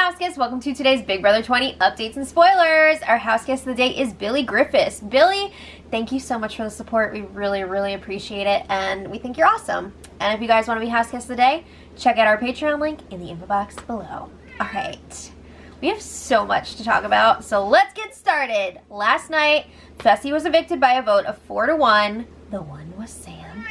house guests, welcome to today's Big Brother 20 updates and spoilers. Our house guest of the day is Billy Griffiths. Billy, thank you so much for the support. We really appreciate it, and we think you're awesome. And if you guys want to be house guests of the day, check out our Patreon link in the info box below. All right, we have so much to talk about, so let's get started. Last night, Fessy was evicted by a vote of 4-1. The one was Sam.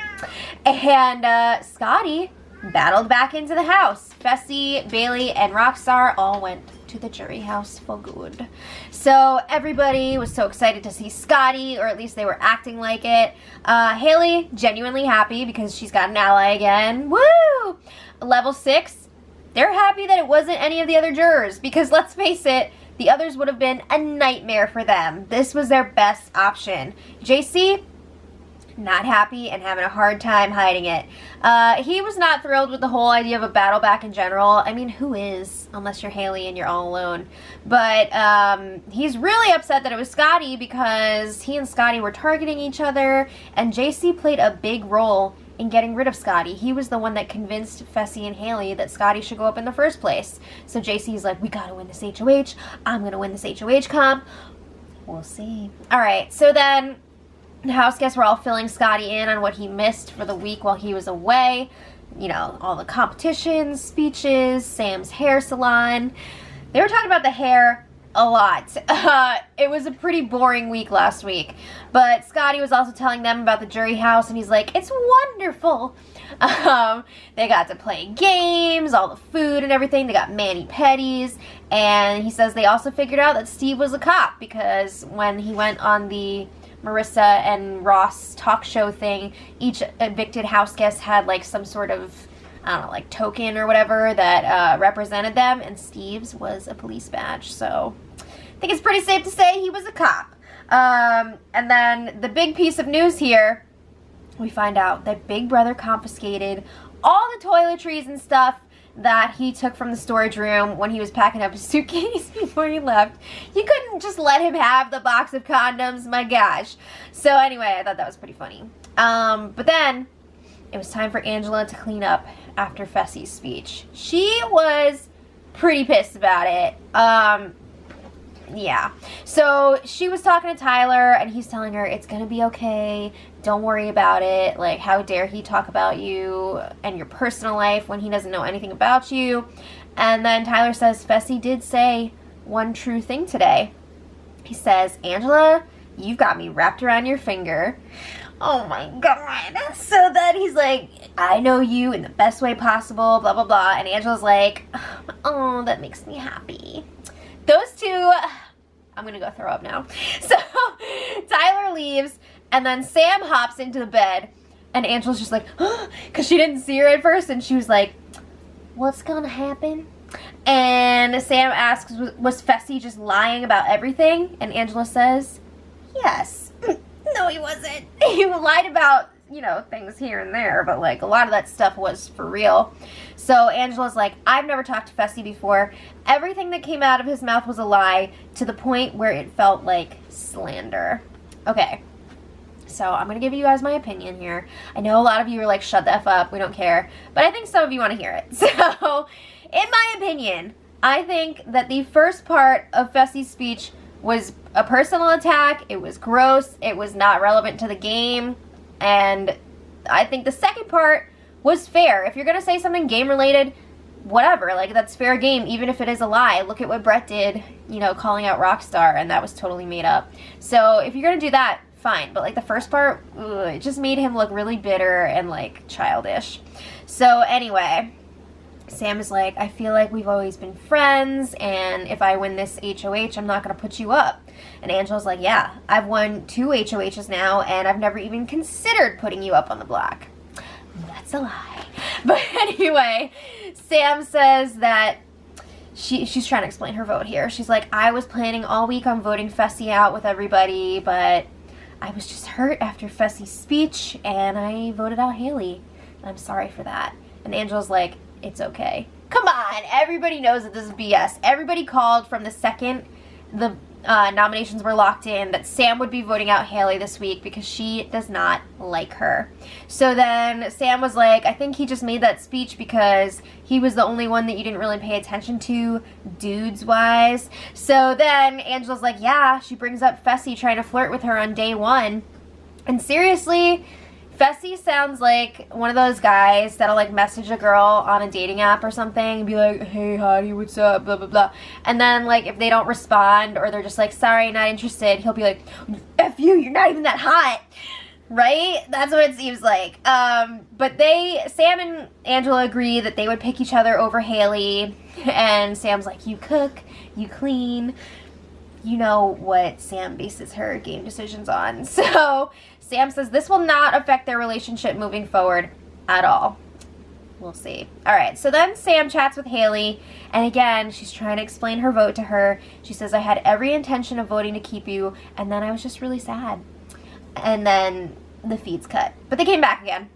And Scottie battled back into the house. Fessy, Bailey, and Rockstar all went to the jury house for good. So everybody was so excited to see Scottie, or at least they were acting like it. Haleigh, genuinely happy because she's got an ally again. Woo! Level 6, they're happy that it wasn't any of the other jurors because let's face it, the others would have been a nightmare for them. This was their best option. JC, not happy and having a hard time hiding it. He was not thrilled with the whole idea of a battle back in general. I mean, who is, unless you're Haleigh and you're all alone. But he's really upset that it was Scottie because he and Scottie were targeting each other, and JC played a big role in getting rid of Scottie. He was the one that convinced Fessy and Haleigh that Scottie should go up in the first place. So JC's like, we gotta win this HOH. I'm gonna win this HOH comp. We'll see. Alright, so then the house guests were all filling Scottie in on what he missed for the week while he was away. You know, all the competitions, speeches, Sam's hair salon. They were talking about the hair a lot. It was a pretty boring week last week. But Scottie was also telling them about the jury house, and he's like, it's wonderful. They got to play games, all the food and everything. They got mani-pedis. And he says they also figured out that Steve was a cop because when he went on the Marissa and Ross talk show thing, each evicted house guest had like some sort of, I don't know, like token or whatever that represented them, and Steve's was a police badge. So I think it's pretty safe to say he was a cop. And then the big piece of news here, we find out that Big Brother confiscated all the toiletries and stuff that he took from the storage room when he was packing up his suitcase before he left. You couldn't just let him have the box of condoms, my gosh. So anyway, I thought that was pretty funny. But then it was time for Angela to clean up after Fessy's speech. She was pretty pissed about it. Yeah. So she was talking to Tyler, and he's telling her it's gonna be okay. Don't worry about it. Like, how dare he talk about you and your personal life when he doesn't know anything about you. And then Tyler says Fessy did say one true thing today. He says, Angela, you've got me wrapped around your finger. Oh my god. So then he's like, I know you in the best way possible, blah, blah, blah. And Angela's like, oh, that makes me happy. Those two, I'm gonna go throw up now. So Tyler leaves, and then Sam hops into the bed, and Angela's just like, because she didn't see her at first, and she was like, what's gonna happen? And Sam asks, was Fessy just lying about everything? And Angela says, yes. No, he wasn't. He lied about, you know, things here and there, but like a lot of that stuff was for real. So Angela's like, I've never talked to Fessy before. Everything that came out of his mouth was a lie to the point where it felt like slander. Okay, so I'm gonna give you guys my opinion here. I know a lot of you are like, shut the F up, we don't care, but I think some of you want to hear it. So in my opinion, I think that the first part of Fessy's speech was a personal attack. It was gross. It was not relevant to the game. And I think the second part was fair. If you're going to say something game related, whatever, like that's fair game, even if it is a lie. Look at what Brett did, you know, calling out Rockstar, and that was totally made up. So if you're going to do that, fine. But like the first part, it just made him look really bitter and like childish. So anyway, Sam is like, I feel like we've always been friends, and if I win this HOH, I'm not going to put you up. And Angela's like, yeah, I've won 2 HOHs now, and I've never even considered putting you up on the block. That's a lie. But anyway, Sam says that she's trying to explain her vote here. She's like, I was planning all week on voting Fessy out with everybody, but I was just hurt after Fessy's speech, and I voted out Haleigh. I'm sorry for that. And Angela's like, it's okay. Come on, everybody knows that this is BS. Everybody called from the second the nominations were locked in, that Sam would be voting out Haleigh this week because she does not like her. So then Sam was like, I think he just made that speech because he was the only one that you didn't really pay attention to, dudes-wise. So then Angela's like, yeah, she brings up Fessy trying to flirt with her on day one. And seriously, Fessy sounds like one of those guys that'll like message a girl on a dating app or something and be like, hey hottie, what's up, blah blah blah, and then like if they don't respond or they're just like, sorry, not interested, he'll be like, F you, you're not even that hot, right? That's what it seems like. But Sam and Angela agree that they would pick each other over Haleigh, and Sam's like, you cook, you clean, you know what Sam bases her game decisions on. So Sam says this will not affect their relationship moving forward at all. We'll see. Alright, so then Sam chats with Haleigh, and again, she's trying to explain her vote to her. She says, I had every intention of voting to keep you, and then I was just really sad. And then the feed's cut. But they came back again.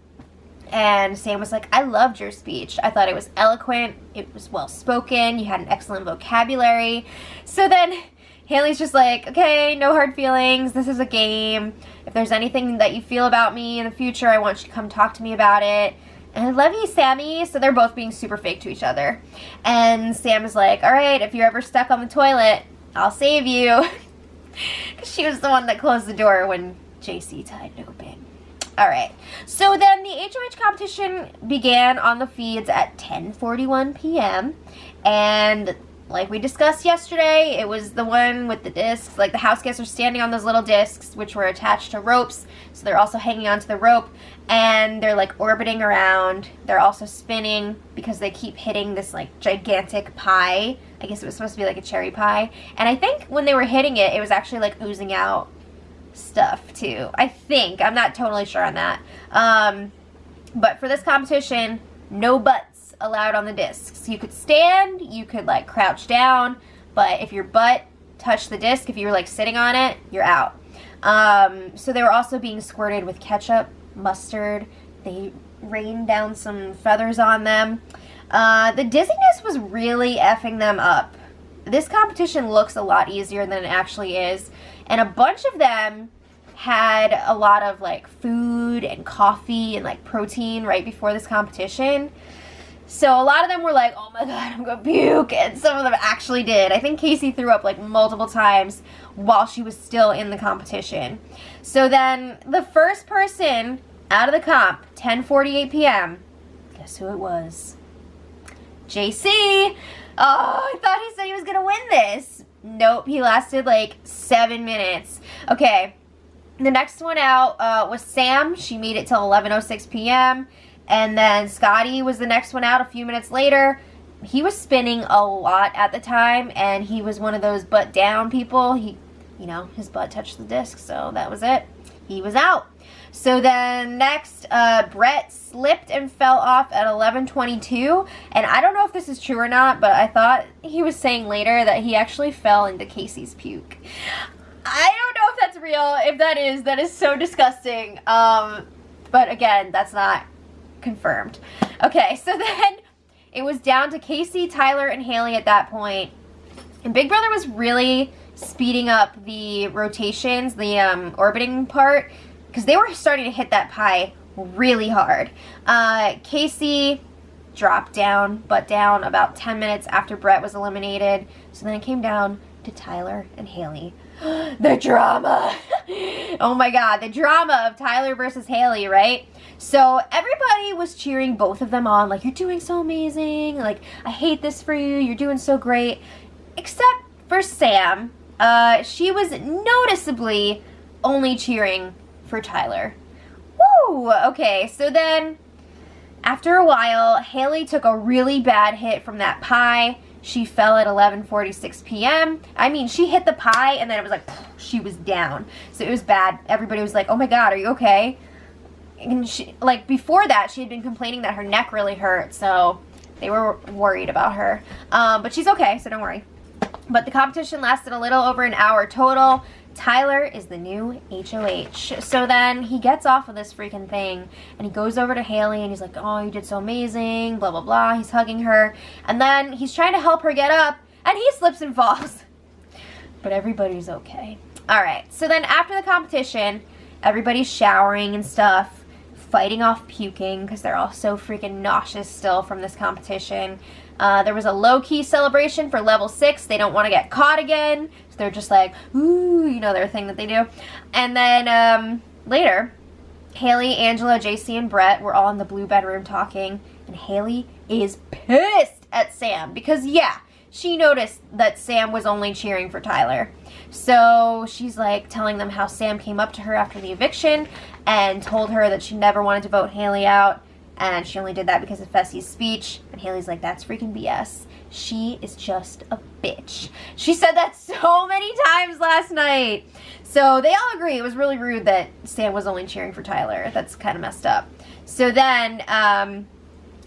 And Sam was like, I loved your speech. I thought it was eloquent. It was well spoken. You had an excellent vocabulary. So then Haleigh's just like, okay, no hard feelings. This is a game. If there's anything that you feel about me in the future, I want you to come talk to me about it. And I love you, Sammy. So they're both being super fake to each other. And Sam is like, all right, if you're ever stuck on the toilet, I'll save you. Because she was the one that closed the door when JC tied it open. All right. So then the HOH competition began on the feeds at 10:41 p.m. And like we discussed yesterday, it was the one with the discs. Like the house guests are standing on those little discs, which were attached to ropes. So they're also hanging onto the rope, and they're like orbiting around. They're also spinning because they keep hitting this like gigantic pie. I guess it was supposed to be like a cherry pie. And I think when they were hitting it, it was actually like oozing out stuff too. I think. I'm not totally sure on that. But for this competition, no butts allowed on the discs. You could stand, you could like crouch down, but if your butt touched the disc, if you were like sitting on it, you're out. So they were also being squirted with ketchup, mustard. They rained down some feathers on them. The dizziness was really effing them up. This competition looks a lot easier than it actually is, and a bunch of them had a lot of like food and coffee and like protein right before this competition. So a lot of them were like, oh my god, I'm gonna puke, and some of them actually did. I think Casey threw up like multiple times while she was still in the competition. So then the first person out of the comp, 10:48 p.m., guess who it was? JC. Oh, I thought he said he was gonna win this. Nope, he lasted like 7 minutes. Okay, the next one out was Sam. She made it till 11:06 p.m. And then Scottie was the next one out a few minutes later. He was spinning a lot at the time, and he was one of those butt down people. He, you know, his butt touched the disc, so that was it. He was out. So then next, Brett slipped and fell off at 11:22. And I don't know if this is true or not, but I thought he was saying later that he actually fell into Casey's puke. I don't know if that's real. If that is so disgusting. But again, that's not confirmed. Okay, so then it was down to Casey, Tyler, and Haleigh at that point. And Big Brother was really speeding up the rotations, the orbiting part, because they were starting to hit that pie really hard. Casey dropped down, butt down, about 10 minutes after Brett was eliminated. So then it came down to Tyler and Haleigh. The drama. Oh my god, the drama of Tyler versus Haleigh, right? So everybody was cheering both of them on, like, you're doing so amazing, like, I hate this for you, you're doing so great. Except for Sam. She was noticeably only cheering for Tyler. Woo! Okay, so then after a while, Haleigh took a really bad hit from that pie. She fell at 11:46 p.m. I mean, she hit the pie and then it was like, she was down. So it was bad. Everybody was like, oh my god, are you okay? And she, like, before that, she had been complaining that her neck really hurt, so they were worried about her. But she's okay, so don't worry. But the competition lasted a little over an hour total. Tyler is the new HOH. So then he gets off of this freaking thing, and he goes over to Haleigh, and he's like, oh, you did so amazing, blah, blah, blah. He's hugging her. And then he's trying to help her get up, and he slips and falls. but everybody's okay. All right, so then after the competition, everybody's showering and stuff, fighting off puking because they're all so freaking nauseous still from this competition. There was a low-key celebration for level 6. They don't want to get caught again, so they're just like, ooh, you know, their thing that they do. And then later, Haleigh, Angela, JC, and Brett were all in the blue bedroom talking, and Haleigh is pissed at Sam because, yeah, she noticed that Sam was only cheering for Tyler. So she's like telling them how Sam came up to her after the eviction and told her that she never wanted to vote Haleigh out, and she only did that because of Fessy's speech. And Haleigh's like, that's freaking BS. She is just a bitch. She said that so many times last night. So they all agree it was really rude that Sam was only cheering for Tyler. That's kind of messed up. So then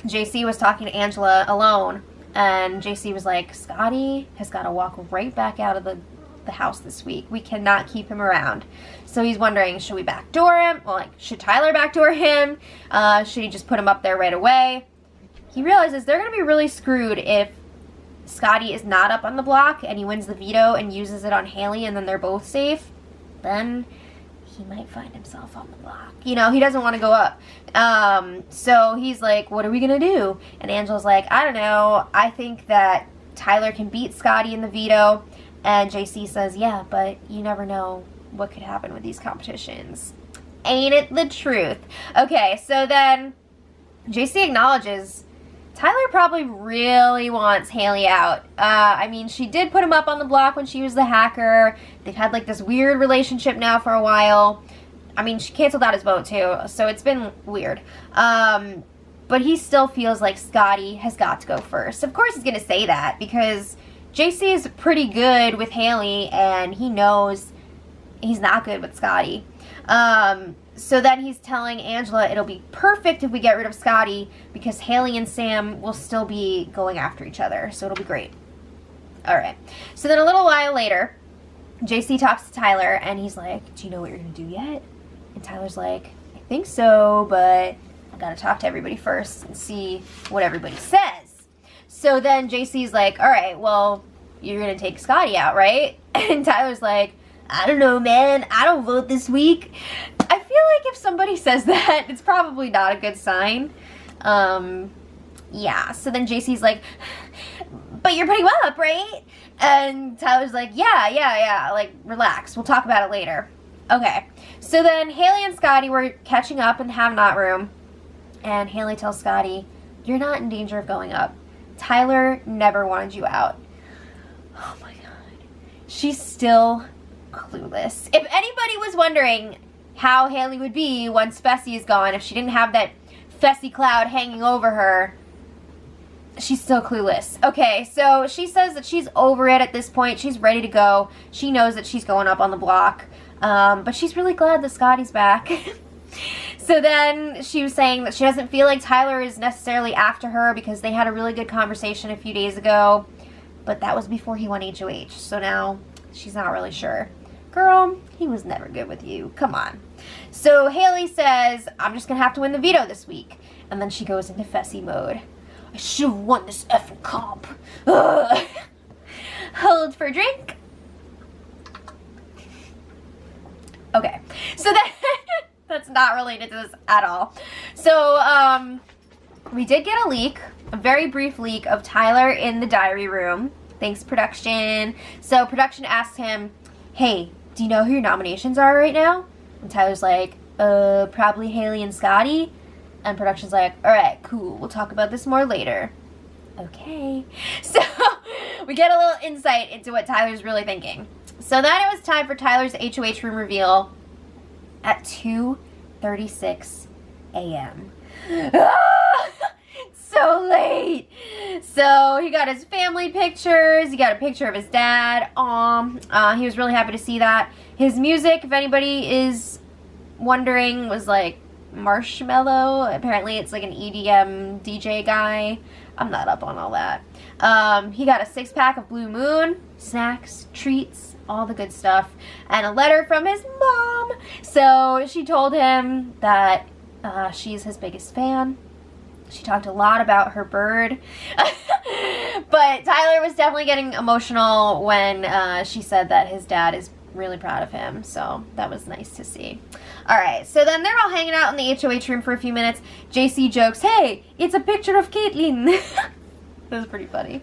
JC was talking to Angela alone, and JC was like, Scottie has got to walk right back out of the house this week. We cannot keep him around. So he's wondering, should we backdoor him? Well, like, should Tyler backdoor him? Should he just put him up there right away? He realizes they're going to be really screwed if Scottie is not up on the block and he wins the veto and uses it on Haleigh and then they're both safe. Then he might find himself on the block. You know, he doesn't want to go up. So he's like, what are we going to do? And Angela's like, I don't know. I think that Tyler can beat Scottie in the veto. And JC says, yeah, but you never know what could happen with these competitions. Ain't it the truth? Okay, so then JC acknowledges Tyler probably really wants Haleigh out. I mean, she did put him up on the block when she was the hacker. They've had like this weird relationship now for a while. I mean, she canceled out his vote too, so it's been weird. But he still feels like Scottie has got to go first. Of course he's going to say that because JC is pretty good with Haleigh, and he knows he's not good with Scottie. So then he's telling Angela it'll be perfect if we get rid of Scottie because Haleigh and Sam will still be going after each other, so it'll be great. All right. So then a little while later, JC talks to Tyler, and he's like, do you know what you're going to do yet? And Tyler's like, I think so, but I got to talk to everybody first and see what everybody says. So then JC's like, all right, well, you're going to take Scottie out, right? And Tyler's like, I don't know, man. I don't vote this week. I feel like if somebody says that, it's probably not a good sign. Yeah. So then JC's like, but you're putting him up, right? And Tyler's like, yeah. Like, relax. We'll talk about it later. Okay. So then Haleigh and Scottie were catching up in Have Not room. And Haleigh tells Scottie, you're not in danger of going up. Tyler never wanted you out. Oh my God. She's still clueless. If anybody was wondering how Haleigh would be once Fessy is gone, if she didn't have that Fessy cloud hanging over her, she's still clueless. Okay, so she says that she's over it at this point. She's ready to go. She knows that she's going up on the block. But she's really glad that Scottie's back. So then she was saying that she doesn't feel like Tyler is necessarily after her because they had a really good conversation a few days ago. But that was before he won HOH. So now she's not really sure. Girl, he was never good with you. Come on. So Haleigh says, I'm just going to have to win the veto this week. And then she goes into Fessy mode. I should have won this effing comp. Ugh. Hold for a drink. Okay. So that's not related to this at all. So, we did get a leak, a very brief leak of Tyler in the diary room. Thanks, production. So production asked him, hey, do you know who your nominations are right now? And Tyler's like, probably Haleigh and Scottie. And production's like, all right, cool. We'll talk about this more later. Okay. So we get a little insight into what Tyler's really thinking. So then it was time for Tyler's HOH room reveal at 2:36 a.m. So late. So he got his family pictures. He got a picture of his dad. He was really happy to see that. His music, if anybody is wondering, was like Marshmello. Apparently it's like an EDM DJ guy. I'm not up on all that. He got a 6-pack of Blue Moon, snacks, treats, all the good stuff, and a letter from his mom. So she told him that she's his biggest fan. She talked a lot about her bird. But Tyler was definitely getting emotional when she said that his dad is really proud of him, so that was nice to see. Alright, so then they're all hanging out in the HOH room for a few minutes. JC jokes, hey, it's a picture of Caitlyn. That was pretty funny.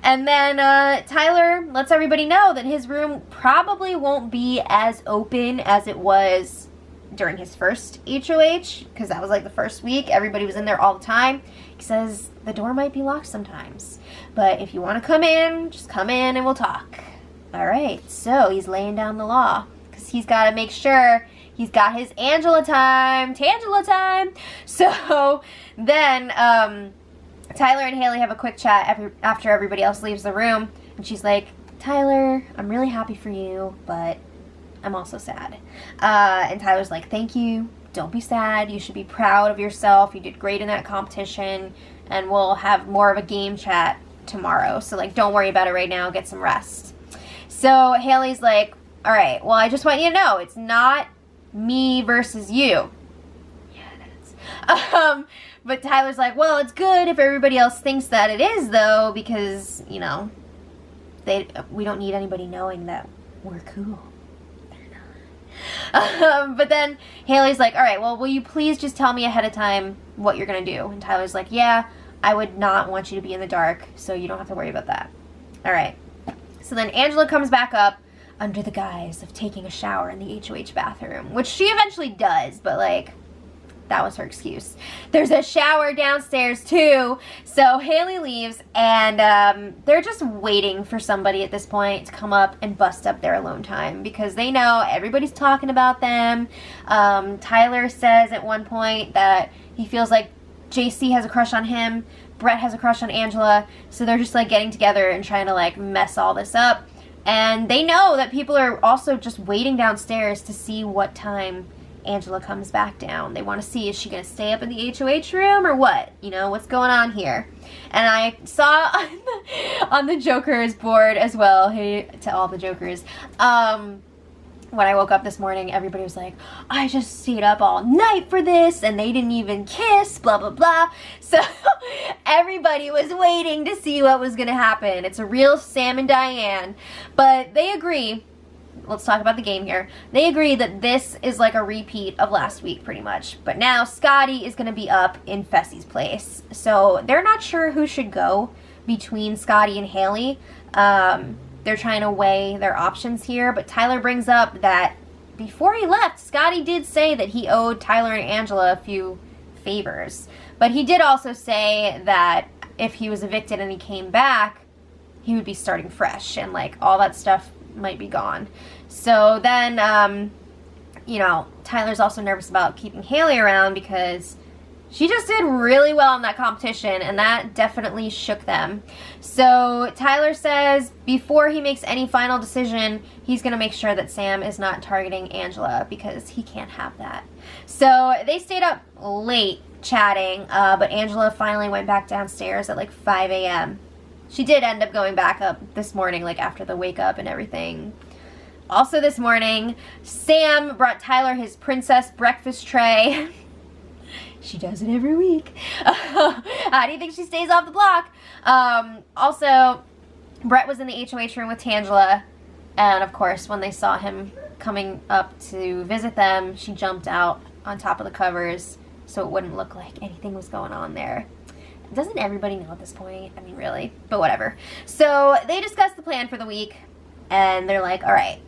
And then Tyler lets everybody know that his room probably won't be as open as it was during his first HOH, because that was like the first week. Everybody was in there all the time. He says the door might be locked sometimes, but if you want to come in, just come in and we'll talk. Alright, so he's laying down the law, because he's got to make sure he's got his Angela time. Tangela time. So then Tyler and Haleigh have a quick chat after everybody else leaves the room, and she's like, Tyler, I'm really happy for you, but I'm also sad. And Tyler's like, thank you. Don't be sad. You should be proud of yourself. You did great in that competition, and we'll have more of a game chat tomorrow. So, like, don't worry about it right now. Get some rest. So Haleigh's like, all right, well, I just want you to know, it's not me versus you. Yeah, it is. But Tyler's like, well, it's good if everybody else thinks that it is, though, because, you know, we don't need anybody knowing that we're cool. But then Haleigh's like, all right, well, will you please just tell me ahead of time what you're going to do? And Tyler's like, yeah, I would not want you to be in the dark, so you don't have to worry about that. All right. So then Angela comes back up under the guise of taking a shower in the HOH bathroom, which she eventually does, but, like, that was her excuse. There's a shower downstairs, too. So Haleigh leaves, and they're just waiting for somebody at this point to come up and bust up their alone time, because they know everybody's talking about them. Tyler says at one point that he feels like JC has a crush on him, Brett has a crush on Angela, so they're just, like, getting together and trying to, like, mess all this up. And they know that people are also just waiting downstairs to see what time Angela comes back down. They want to see, is she going to stay up in the HOH room or what? You know, what's going on here? And I saw on the Jokers board as well, hey to all the Jokers, when I woke up this morning, everybody was like, I just stayed up all night for this, and they didn't even kiss, blah, blah, blah. So everybody was waiting to see what was going to happen. It's a real Sam and Diane. But they agree, let's talk about the game here. They agree that this is like a repeat of last week, pretty much. But now Scottie is going to be up in Fessy's place. So they're not sure who should go between Scottie and Haleigh. They're trying to weigh their options here, but Tyler brings up that before he left, Scottie did say that he owed Tyler and Angela a few favors. But he did also say that if he was evicted and he came back, he would be starting fresh, and, like, all that stuff might be gone. So then, you know, Tyler's also nervous about keeping Haleigh around because she just did really well in that competition, and that definitely shook them. So Tyler says before he makes any final decision, he's going to make sure that Sam is not targeting Angela, because he can't have that. So they stayed up late chatting, but Angela finally went back downstairs at like 5 a.m. She did end up going back up this morning, like after the wake up and everything. Also this morning, Sam brought Tyler his princess breakfast tray. She does it every week. How do you think she stays off the block? Also, Brett was in the HOH room with Tangela, and of course, when they saw him coming up to visit them, she jumped out on top of the covers so it wouldn't look like anything was going on there. Doesn't everybody know at this point? I mean, really, but whatever. So they discussed the plan for the week, and they're like, all right,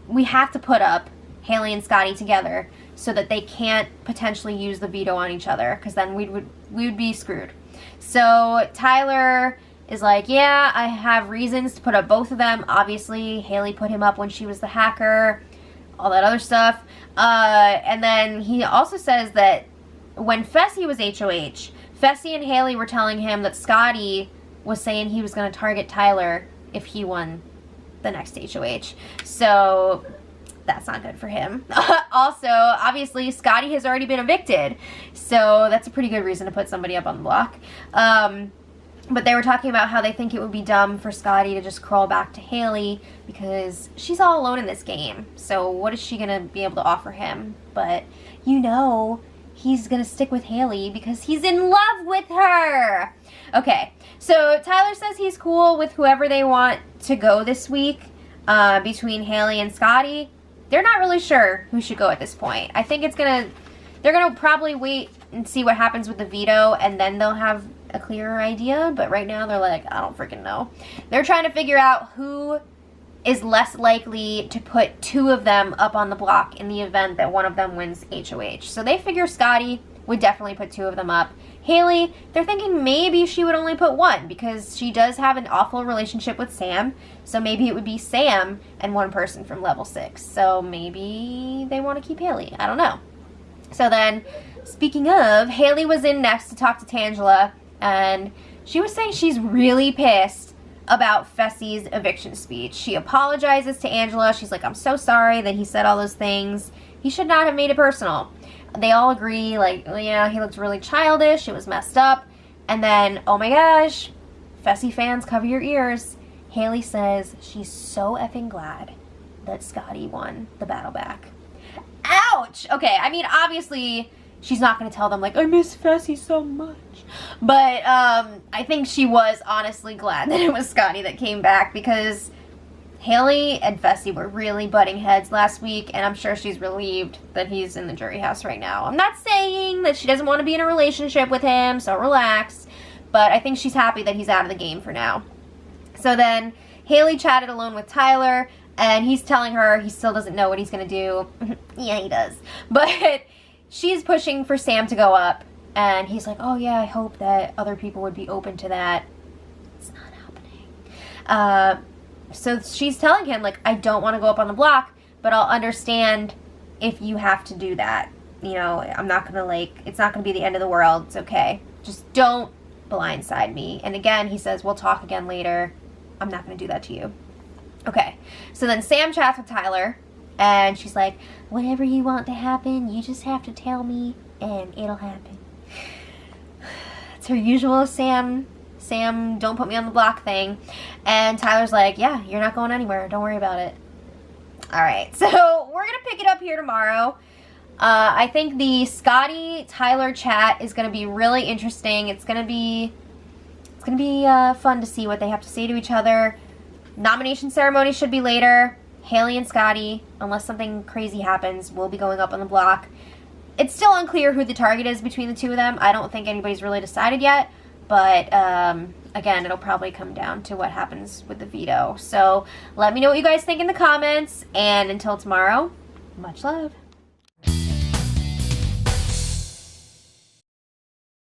we have to put up Haleigh and Scottie together so that they can't potentially use the veto on each other, because then we would be screwed. So Tyler is like, yeah, I have reasons to put up both of them. Obviously, Haleigh put him up when she was the hacker, all that other stuff. And then he also says that when Fessy was HOH, Fessy and Haleigh were telling him that Scottie was saying he was going to target Tyler if he won the next HOH. So that's not good for him. Also, obviously, Scottie has already been evicted, so that's a pretty good reason to put somebody up on the block. But they were talking about how they think it would be dumb for Scottie to just crawl back to Haleigh because she's all alone in this game. So what is she going to be able to offer him? But, you know, he's going to stick with Haleigh because he's in love with her. Okay, So Tyler says he's cool with whoever they want to go this week between Haleigh and Scottie. They're not really sure who should go at this point. I think they're gonna probably wait and see what happens with the veto, and then they'll have a clearer idea. But right now they're like, I don't freaking know. They're trying to figure out who is less likely to put two of them up on the block in the event that one of them wins HOH. So they figure Scottie would definitely put two of them up. Haleigh, they're thinking maybe she would only put one because she does have an awful relationship with Sam. So maybe it would be Sam and one person from level 6. So maybe they want to keep Haleigh. I don't know. So then, speaking of, Haleigh was in next to talk to Tangela, and she was saying she's really pissed about Fessy's eviction speech. She apologizes to Angela. She's like, I'm so sorry that he said all those things. He should not have made it personal. They all agree, like, yeah, he looked really childish. It was messed up. And then, oh my gosh, Fessy fans, cover your ears. Haleigh says she's so effing glad that Scottie won the battle back. Ouch! Okay, I mean, obviously, she's not going to tell them, like, I miss Fessy so much. But I think she was honestly glad that it was Scottie that came back, because Haleigh and Fessy were really butting heads last week, and I'm sure she's relieved that he's in the jury house right now. I'm not saying that she doesn't want to be in a relationship with him, so relax, but I think she's happy that he's out of the game for now. So then Haleigh chatted alone with Tyler, and he's telling her he still doesn't know what he's going to do. Yeah, he does. But she's pushing for Sam to go up, and he's like, oh yeah, I hope that other people would be open to that. It's not happening. So she's telling him, like, I don't want to go up on the block, but I'll understand if you have to do that. You know, I'm not going to, like, it's not going to be the end of the world. It's okay. Just don't blindside me. And again, he says, we'll talk again later. I'm not going to do that to you. Okay. So then Sam chats with Tyler, and she's like, whatever you want to happen, you just have to tell me, and it'll happen. It's her usual Sam, don't put me on the block thing. And Tyler's like, yeah, you're not going anywhere. Don't worry about it. All right, so we're going to pick it up here tomorrow. I think the Scottie-Tyler chat is going to be really interesting. It's going to be fun to see what they have to say to each other. Nomination ceremony should be later. Haleigh and Scottie, unless something crazy happens, will be going up on the block. It's still unclear who the target is between the two of them. I don't think anybody's really decided yet. But, again, it'll probably come down to what happens with the veto. So, let me know what you guys think in the comments. And until tomorrow, much love.